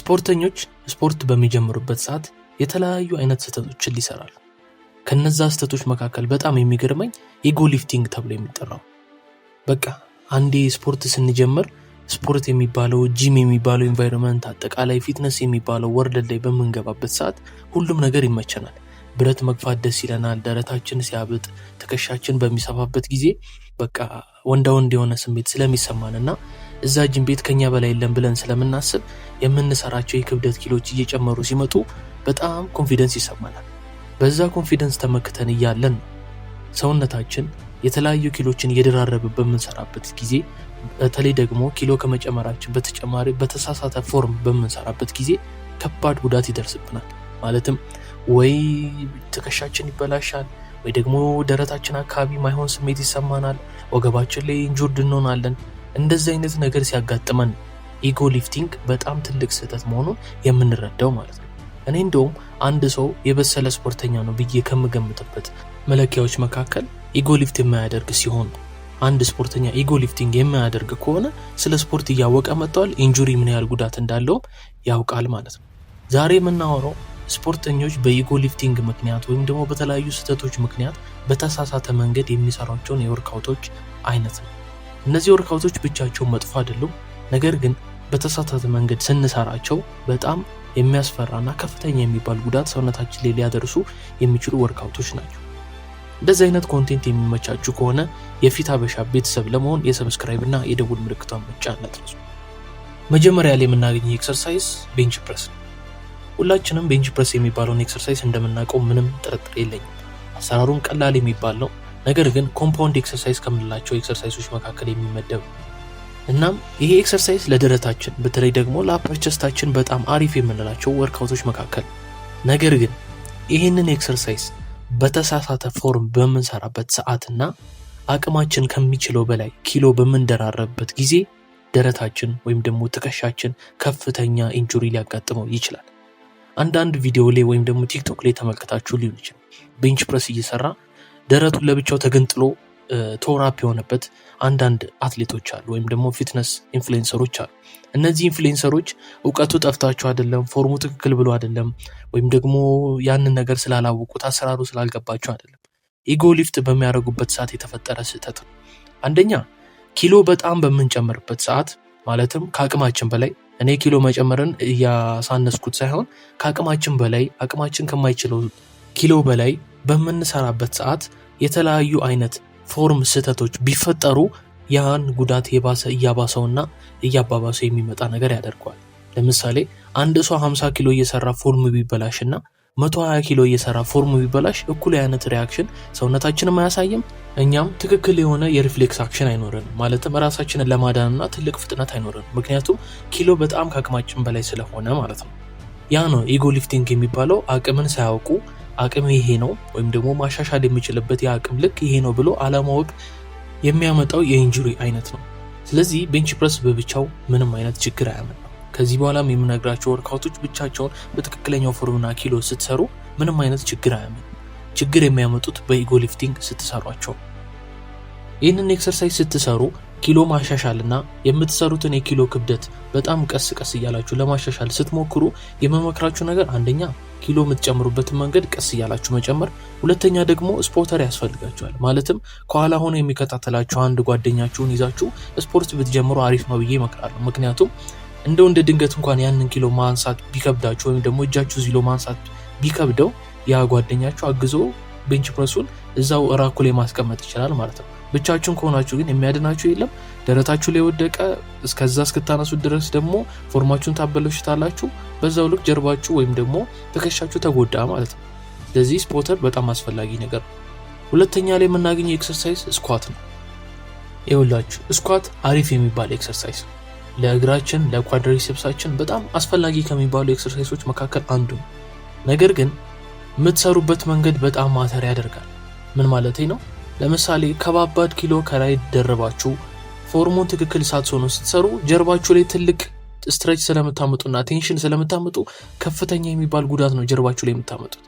ስፖርተኞች ስፖርት በሚጀምሩበት ሰዓት የተለያዩ አይነት ስህተቶችን ይሰራሉ። ከነዛ ስህተቶች መካከል በጣም የሚገርመኝ ኢጎ ሊፍቲንግ ተብሎ የሚጠራው በቃ አንዴ ስፖርት ስንጀምር ስፖርት የሚባለው ጂም የሚባለው ኢንቫይሮንመንት አጠቃላይ ፊትነስ የሚባለው ወርልድ ላይ በመንገባበት ሰዓት ሁሉም ነገር ይመቸናል። ብረት መግፋት ደስ ይለናል። ደረታችን ሲያብጥ ትከሻችን በሚሰፋበት ጊዜ በቃ ወንዳ ወንድ የሆነ ስሜት ስለሚሰማንና እዛ ጂም ቤት ከኛ በላይ የለም ብለን ስለምናስብ የምንሰራቸው የክብደት ኪሎች እየጨመሩ ሲመጡ በጣም ኮንፊደንስ ይሰማናል። በዛ ኮንፊደንስ ተመክተን እያለን ሰውነታችን የተለያዩ ኪሎችን እየደራረበ በምንሰራበት ጊዜ በተለይ ደግሞ ኪሎ ከመጨመራችን በተጨማሪ በተሳሳተ ፎርም በምንሰራበት ጊዜ ከባድ ጉዳት ይደርስብናል። ማለትም ወይ ትከሻችን ይበላሻል፣ ወይ ደግሞ ደረታችን አካባቢ ማይሆን ስሜት ይሰማናል፣ ወገባችን ላይ ኢንጁርድ እንሆናለን። እንደዚህ አይነት ነገር ሲያጋጥመን ኢጎ ሊፍቲንግ በጣም ትልቅ ስህተት መሆኑን የምንረዳው ማለት ነው። እኔ እንደውም አንድ ሰው የበሰለ ስፖርተኛ ነው ብዬ ከምገምትበት መለኪያዎች መካከል ኢጎ ሊፍት የማያደርግ ሲሆን አንድ ስፖርተኛ ኢጎ ሊፍቲንግ የማያደርግ ከሆነ ስለ ስፖርት እያወቀ መጥቷል፣ ኢንጁሪ ምን ያህል ጉዳት እንዳለው ያውቃል ማለት ነው። ዛሬ የምናወራው ስፖርተኞች በኢጎ ሊፍቲንግ ምክንያት ወይም ደግሞ በተለያዩ ስህተቶች ምክንያት በተሳሳተ መንገድ የሚሰሯቸውን የወርክአውቶች አይነት ነው። እነዚህ ወርክአውቶች ብቻቸውን መጥፎ አይደሉም፣ ነገር ግን በተሳሳተ መንገድ ስንሰራቸው በጣም የሚያስፈራና ከፍተኛ የሚባል ጉዳት ሰውነታችን ላይ ሊያደርሱ የሚችሉ ወርክአውቶች ናቸው። እንደዚህ አይነት ኮንቴንት የሚመቻችሁ ከሆነ የፊት ሀበሻ ቤተሰብ ለመሆን የሰብስክራይብ እና የደውል ምልክቷን መጫን አትርሱ። መጀመሪያ ላይ የምናገኘው ኤክሰርሳይዝ ቤንች ፕረስ ነው። ሁላችንም ቤንች ፕረስ የሚባለውን ኤክሰርሳይዝ እንደምናውቀው ምንም ጥርጥር የለኝም። አሰራሩም ቀላል የሚባል ነው፣ ነገር ግን ኮምፓውንድ ኤክሰርሳይዝ ከምንላቸው ኤክሰርሳይዞች መካከል የሚመደብ ነው። እናም ይሄ ኤክሰርሳይዝ ለደረታችን በተለይ ደግሞ ለአፐር ቸስታችን በጣም አሪፍ የምንላቸው ወርክአውቶች መካከል፣ ነገር ግን ይህንን ኤክሰርሳይዝ በተሳሳተ ፎርም በምንሰራበት ሰዓትና አቅማችን ከሚችለው በላይ ኪሎ በምንደራረብበት ጊዜ ደረታችን ወይም ደግሞ ትከሻችን ከፍተኛ ኢንጁሪ ሊያጋጥመው ይችላል። አንዳንድ ቪዲዮ ላይ ወይም ደግሞ ቲክቶክ ላይ ተመልክታችሁ ሊሆን ይችላል። ቤንች ፕረስ እየሰራ ደረቱን ለብቻው ተገንጥሎ ቶራፕ የሆነበት አንዳንድ አትሌቶች አሉ፣ ወይም ደግሞ ፊትነስ ኢንፍሉዌንሰሮች አሉ። እነዚህ ኢንፍሉዌንሰሮች እውቀቱ ጠፍታቸው አይደለም፣ ፎርሙ ትክክል ብሎ አይደለም፣ ወይም ደግሞ ያንን ነገር ስላላወቁት አሰራሩ ስላልገባቸው አይደለም። ኢጎ ሊፍት በሚያደርጉበት ሰዓት የተፈጠረ ስህተት ነው። አንደኛ ኪሎ በጣም በምንጨምርበት ሰዓት ማለትም ከአቅማችን በላይ፣ እኔ ኪሎ መጨመርን እያሳነስኩት ሳይሆን ከአቅማችን በላይ አቅማችን ከማይችለው ኪሎ በላይ በምንሰራበት ሰዓት የተለያዩ አይነት ፎርም ስህተቶች ቢፈጠሩ ያን ጉዳት የባሰ እያባሰውና እያባባሰው የሚመጣ ነገር ያደርገዋል። ለምሳሌ አንድ ሰው 50 ኪሎ እየሰራ ፎርም ቢበላሽና 120 ኪሎ እየሰራ ፎርም ቢበላሽ እኩል አይነት ሪያክሽን ሰውነታችንም አያሳይም፣ እኛም ትክክል የሆነ የሪፍሌክስ አክሽን አይኖረንም። ማለትም ራሳችንን ለማዳንና ትልቅ ፍጥነት አይኖረንም፣ ምክንያቱም ኪሎ በጣም ከአቅማችን በላይ ስለሆነ ማለት ነው። ያ ነው ኢጎ ሊፍቲንግ የሚባለው። አቅምን ሳያውቁ አቅም ይሄ ነው ወይም ደግሞ ማሻሻል የሚችልበት የአቅም ልክ ይሄ ነው ብሎ አለማወቅ የሚያመጣው የኢንጁሪ አይነት ነው። ስለዚህ ቤንች ፕረስ በብቻው ምንም አይነት ችግር አያመጣም። ከዚህ በኋላም የምነግራቸው ወርክአውቶች ብቻቸውን በትክክለኛው ፎርምና ኪሎ ስትሰሩ ምንም አይነት ችግር አያመጡም። ችግር የሚያመጡት በኢጎ ሊፍቲንግ ስትሰሯቸው። ይህንን ኤክሰርሳይዝ ስትሰሩ ኪሎ ማሻሻልና የምትሰሩትን የኪሎ ክብደት በጣም ቀስ ቀስ እያላችሁ ለማሻሻል ስትሞክሩ የመመክራችሁ ነገር አንደኛ ኪሎ የምትጨምሩበትን መንገድ ቀስ እያላችሁ መጨመር፣ ሁለተኛ ደግሞ ስፖርተር ያስፈልጋችኋል። ማለትም ከኋላ ሆኖ የሚከታተላችሁ አንድ ጓደኛችሁን ይዛችሁ ስፖርት ብትጀምሩ አሪፍ ነው ብዬ እመክራለሁ። ምክንያቱም እንደ ድንገት እንኳን ያንን ኪሎ ማንሳት ቢከብዳችሁ ወይም ደግሞ እጃችሁ ዚሎ ማንሳት ቢከብደው ያ ጓደኛችሁ አግዞ ቤንች ፕረሱን እዛው ራኩ ላይ ማስቀመጥ ይችላል ማለት ነው። ብቻችሁን ከሆናችሁ ግን የሚያድናችሁ የለም። ደረታችሁ ላይ ወደቀ እስከዛ እስክታነሱት ድረስ ደግሞ ፎርማችሁን ታበላሹታላችሁ። በዛው ልክ ጀርባችሁ ወይም ደግሞ ትከሻችሁ ተጎዳ ማለት ነው። ስለዚህ ስፖርተር በጣም አስፈላጊ ነገር ነው። ሁለተኛ ላይ የምናገኘው ኤክሰርሳይዝ ስኳት ነው። ይኸውላችሁ ስኳት አሪፍ የሚባል ኤክሰርሳይዝ ለእግራችን ለኳድሪሴፕሳችን በጣም አስፈላጊ ከሚባሉ ኤክሰርሳይዞች መካከል አንዱ ነው። ነገር ግን የምትሰሩበት መንገድ በጣም ማተር ያደርጋል። ምን ማለት ነው? ለምሳሌ ከባባድ ኪሎ ከላይ ደረባችሁ ፎርሙን ትክክል ሳትሆኑ ስትሰሩ ጀርባችሁ ላይ ትልቅ ስትሬች ስለምታመጡና ቴንሽን ስለምታመጡ ከፍተኛ የሚባል ጉዳት ነው ጀርባችሁ ላይ የምታመጡት።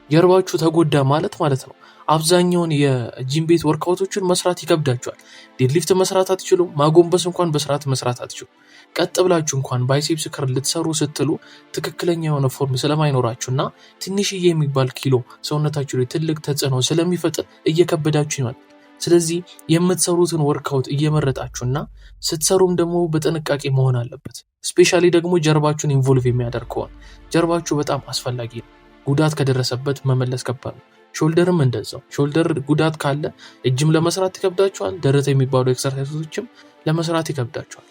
ጀርባችሁ ተጎዳ ማለት ነው አብዛኛውን የጂም ቤት ወርክአውቶችን መስራት ይከብዳችኋል። ዴድሊፍት መስራት አትችሉም። ማጎንበስ እንኳን በስርዓት መስራት አትችሉም። ቀጥ ብላችሁ እንኳን ባይሴፕስ ከርል ልትሰሩ ስትሉ ትክክለኛ የሆነ ፎርም ስለማይኖራችሁና ትንሽዬ የሚባል ኪሎ ሰውነታችሁ ላይ ትልቅ ተጽዕኖ ስለሚፈጥር እየከበዳችሁ ይሆናል። ስለዚህ የምትሰሩትን ወርክአውት እየመረጣችሁና ስትሰሩም ደግሞ በጥንቃቄ መሆን አለበት። ስፔሻሊ ደግሞ ጀርባችሁን ኢንቮልቭ የሚያደርግ ከሆነ ጀርባችሁ በጣም አስፈላጊ ነው። ጉዳት ከደረሰበት መመለስ ከባድ ነው። ሾልደርም እንደዛው። ሾልደር ጉዳት ካለ እጅም ለመስራት ይከብዳችኋል። ደረት የሚባሉ ኤክሰርሳይሶችም ለመስራት ይከብዳችኋል።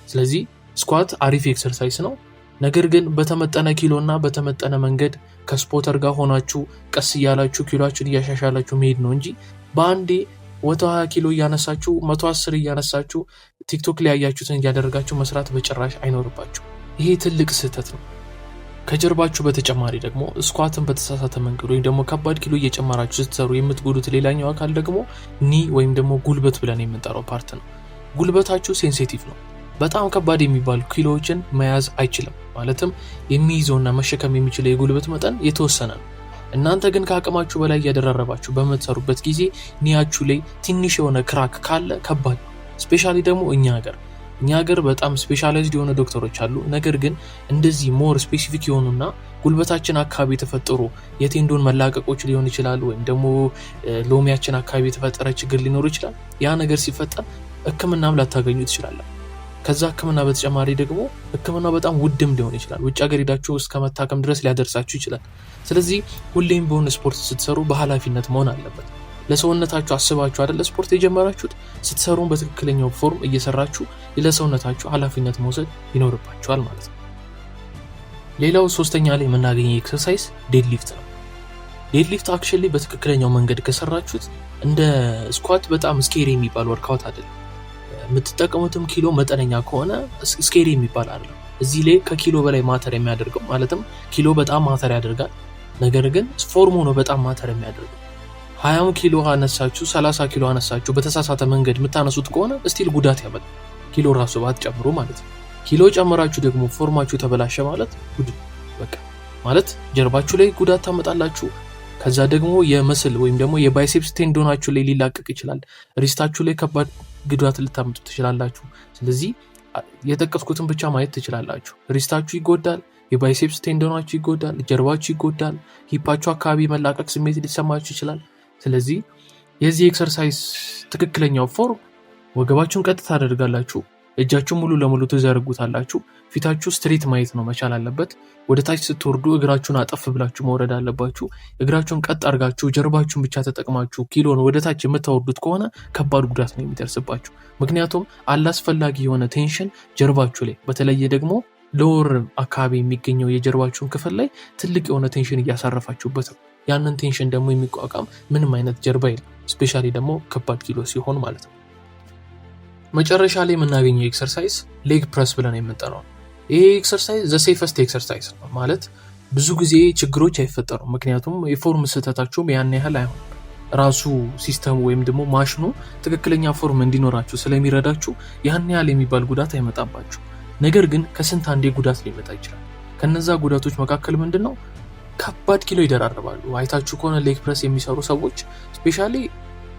ስለዚህ ስኳት አሪፍ ኤክሰርሳይስ ነው። ነገር ግን በተመጠነ ኪሎና በተመጠነ መንገድ ከስፖተር ጋር ሆናችሁ ቀስ እያላችሁ ኪሎአችሁን እያሻሻላችሁ መሄድ ነው እንጂ በአንዴ 120 ኪሎ እያነሳችሁ 110 እያነሳችሁ ቲክቶክ ላይ ያያችሁትን እያደረጋችሁ መስራት በጭራሽ አይኖርባችሁ። ይሄ ትልቅ ስህተት ነው። ከጀርባችሁ በተጨማሪ ደግሞ ስኳትን በተሳሳተ መንገድ ወይም ደግሞ ከባድ ኪሎ እየጨመራችሁ ስትሰሩ የምትጎዱት ሌላኛው አካል ደግሞ ኒ ወይም ደግሞ ጉልበት ብለን የምንጠራው ፓርት ነው። ጉልበታችሁ ሴንሲቲቭ ነው። በጣም ከባድ የሚባሉ ኪሎዎችን መያዝ አይችልም። ማለትም የሚይዘውና መሸከም የሚችለው የጉልበት መጠን የተወሰነ ነው። እናንተ ግን ከአቅማችሁ በላይ እያደራረባችሁ በምትሰሩበት ጊዜ ኒያችሁ ላይ ትንሽ የሆነ ክራክ ካለ ከባድ ነው። ስፔሻሊ ደግሞ እኛ ሀገር በጣም ስፔሻላይዝድ የሆነ ዶክተሮች አሉ። ነገር ግን እንደዚህ ሞር ስፔሲፊክ የሆኑና ጉልበታችን አካባቢ የተፈጠሩ የቴንዶን መላቀቆች ሊሆን ይችላል፣ ወይም ደግሞ ሎሚያችን አካባቢ የተፈጠረ ችግር ሊኖር ይችላል። ያ ነገር ሲፈጠር ሕክምናም ላታገኙ ትችላላችሁ። ከዛ ሕክምና በተጨማሪ ደግሞ ሕክምናው በጣም ውድም ሊሆን ይችላል። ውጭ ሀገር ሄዳችሁ እስከ መታከም ድረስ ሊያደርሳችሁ ይችላል። ስለዚህ ሁሌም ቢሆን ስፖርት ስትሰሩ በኃላፊነት መሆን አለበት። ለሰውነታችሁ አስባችሁ አይደለ ስፖርት የጀመራችሁት። ስትሰሩን በትክክለኛው ፎርም እየሰራችሁ ለሰውነታችሁ ኃላፊነት መውሰድ ይኖርባችኋል ማለት ነው። ሌላው ሶስተኛ ላይ የምናገኘው ኤክሰርሳይዝ ዴድሊፍት ነው። ዴድሊፍት አክቹዋሊ በትክክለኛው መንገድ ከሰራችሁት እንደ ስኳት በጣም ስኬሪ የሚባል ወርክአውት አይደለም። የምትጠቀሙትም ኪሎ መጠነኛ ከሆነ ስኬሪ የሚባል አይደለም። እዚህ ላይ ከኪሎ በላይ ማተር የሚያደርገው ማለትም ኪሎ በጣም ማተር ያደርጋል። ነገር ግን ፎርሙ ነው በጣም ማተር የሚያደርገው። 20 ኪሎ አነሳችሁ 30 ኪሎ አነሳችሁ በተሳሳተ መንገድ የምታነሱት ከሆነ ስቲል ጉዳት ያመጣል። ኪሎ ራሱ ባትጨምሩ ማለት ነው። ኪሎ ጨምራችሁ ደግሞ ፎርማችሁ ተበላሸ ማለት በቃ ማለት ጀርባችሁ ላይ ጉዳት ታመጣላችሁ። ከዛ ደግሞ የመስል ወይም ደግሞ የባይሴፕስ ቴንዶናችሁ ላይ ሊላቀቅ ይችላል። ሪስታችሁ ላይ ከባድ ጉዳት ልታመጡ ትችላላችሁ። ስለዚህ የጠቀስኩትን ብቻ ማየት ትችላላችሁ። ሪስታችሁ ይጎዳል፣ የባይሴፕስ ቴንዶናችሁ ይጎዳል፣ ጀርባችሁ ይጎዳል፣ ሂፓችሁ አካባቢ መላቀቅ ስሜት ሊሰማችሁ ይችላል። ስለዚህ የዚህ ኤክሰርሳይዝ ትክክለኛው ፎርም ወገባችሁን ቀጥ ታደርጋላችሁ፣ እጃችሁን ሙሉ ለሙሉ ትዘረጉታላችሁ። ፊታችሁ ስትሬት ማየት ነው መቻል አለበት። ወደ ታች ስትወርዱ እግራችሁን አጠፍ ብላችሁ መውረድ አለባችሁ። እግራችሁን ቀጥ አድርጋችሁ ጀርባችሁን ብቻ ተጠቅማችሁ ኪሎን ወደ ታች የምታወርዱት ከሆነ ከባድ ጉዳት ነው የሚደርስባችሁ። ምክንያቱም አላስፈላጊ የሆነ ቴንሽን ጀርባችሁ ላይ በተለየ ደግሞ ሎወር አካባቢ የሚገኘው የጀርባችሁን ክፍል ላይ ትልቅ የሆነ ቴንሽን እያሳረፋችሁበት ነው። ያንን ቴንሽን ደግሞ የሚቋቋም ምንም አይነት ጀርባ የለም። ስፔሻሊ ደግሞ ከባድ ኪሎ ሲሆን ማለት ነው። መጨረሻ ላይ የምናገኘው ኤክሰርሳይዝ ሌግ ፕረስ ብለን የምንጠራው። ይሄ ኤክሰርሳይዝ ዘ ሴፈስት ኤክሰርሳይዝ ነው ማለት ብዙ ጊዜ ችግሮች አይፈጠሩም። ምክንያቱም የፎርም ስህተታችሁም ያን ያህል አይሆንም። ራሱ ሲስተሙ ወይም ደግሞ ማሽኑ ትክክለኛ ፎርም እንዲኖራችሁ ስለሚረዳችሁ ያን ያህል የሚባል ጉዳት አይመጣባችሁ። ነገር ግን ከስንት አንዴ ጉዳት ሊመጣ ይችላል። ከነዛ ጉዳቶች መካከል ምንድነው? ከባድ ኪሎ ይደራረባሉ። አይታችሁ ከሆነ ሌግ ፕረስ የሚሰሩ ሰዎች ስፔሻሊ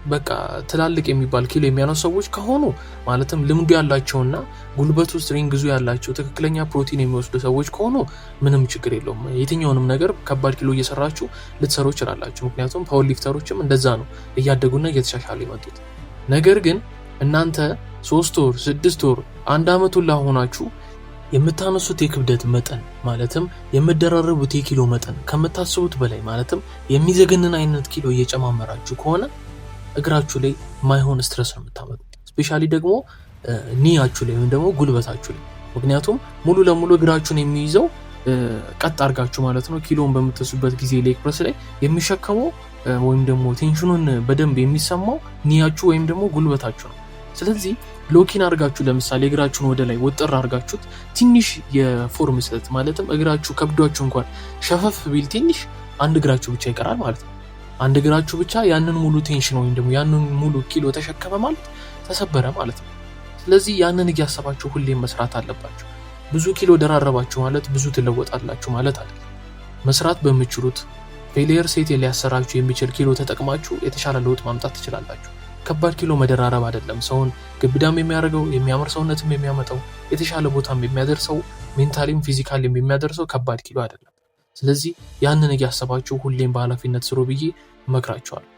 በቃ ትላልቅ የሚባል ኪሎ የሚያነሱ ሰዎች ከሆኑ ማለትም ልምዱ ያላቸውና ጉልበት ውስጥ ሪንግዙ ያላቸው ትክክለኛ ፕሮቲን የሚወስዱ ሰዎች ከሆኑ ምንም ችግር የለውም። የትኛውንም ነገር ከባድ ኪሎ እየሰራችሁ ልትሰሩ ይችላላችሁ። ምክንያቱም ፓወር ሊፍተሮችም እንደዛ ነው እያደጉና እየተሻሻሉ ይመጡት። ነገር ግን እናንተ 3 ወር 6 ወር 1 ዓመት ሁላ ሆናችሁ የምታነሱት የክብደት መጠን ማለትም የምደራረቡት የኪሎ መጠን ከምታስቡት በላይ ማለትም የሚዘገንን አይነት ኪሎ እየጨማመራችሁ ከሆነ እግራችሁ ላይ ማይሆን ስትረስ ነው የምታመጡት። ስፔሻሊ ደግሞ ኒያችሁ ላይ ወይም ደግሞ ጉልበታችሁ ላይ። ምክንያቱም ሙሉ ለሙሉ እግራችሁን የሚይዘው ቀጥ አድርጋችሁ ማለት ነው ኪሎን በምትወስዱበት ጊዜ ሌግ ፕረስ ላይ የሚሸከመው ወይም ደግሞ ቴንሽኑን በደንብ የሚሰማው ኒያችሁ ወይም ደግሞ ጉልበታችሁ ነው። ስለዚህ ሎኪን አድርጋችሁ ለምሳሌ እግራችሁን ወደ ላይ ወጥር አድርጋችሁት ትንሽ የፎርም ስህተት ማለትም እግራችሁ ከብዷችሁ እንኳን ሸፈፍ ቢል ትንሽ አንድ እግራችሁ ብቻ ይቀራል ማለት ነው። አንድ እግራችሁ ብቻ ያንን ሙሉ ቴንሽን ወይም ደግሞ ያንን ሙሉ ኪሎ ተሸከመ ማለት ተሰበረ ማለት ነው። ስለዚህ ያንን እያሰባችሁ ሁሌም መስራት አለባችሁ። ብዙ ኪሎ ደራረባችሁ ማለት ብዙ ትለወጣላችሁ ማለት አይደለም። መስራት በምትችሉት ፌሊየር ሴት ሊያሰራችሁ የሚችል ኪሎ ተጠቅማችሁ የተሻለ ለውጥ ማምጣት ትችላላችሁ። ከባድ ኪሎ መደራረብ አይደለም ሰውን ግብዳም የሚያደርገው የሚያምር ሰውነትም የሚያመጣው የተሻለ ቦታም የሚያደርሰው ሜንታሊም ፊዚካሊም የሚያደርሰው ከባድ ኪሎ አይደለም። ስለዚህ ያንን እያሰባችሁ ሁሌም በኃላፊነት ስሩ ብዬ እመክራችኋለሁ።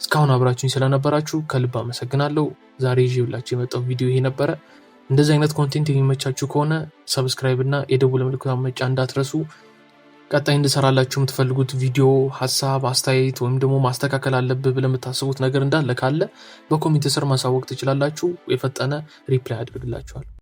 እስካሁን አብራችሁኝ ስለነበራችሁ ከልብ አመሰግናለሁ። ዛሬ ይዤላችሁ የመጣው ቪዲዮ ይሄ ነበረ። እንደዚህ አይነት ኮንቴንት የሚመቻችሁ ከሆነ ሰብስክራይብ እና የደውል ምልክቱን መጫን እንዳትረሱ። ቀጣይ እንድሰራላችሁ የምትፈልጉት ቪዲዮ፣ ሀሳብ፣ አስተያየት ወይም ደግሞ ማስተካከል አለብህ ብለህ የምታስቡት ነገር እንዳለ ካለ በኮሜንት ስር ማሳወቅ ትችላላችሁ። የፈጠነ ሪፕላይ አድርግላችኋል።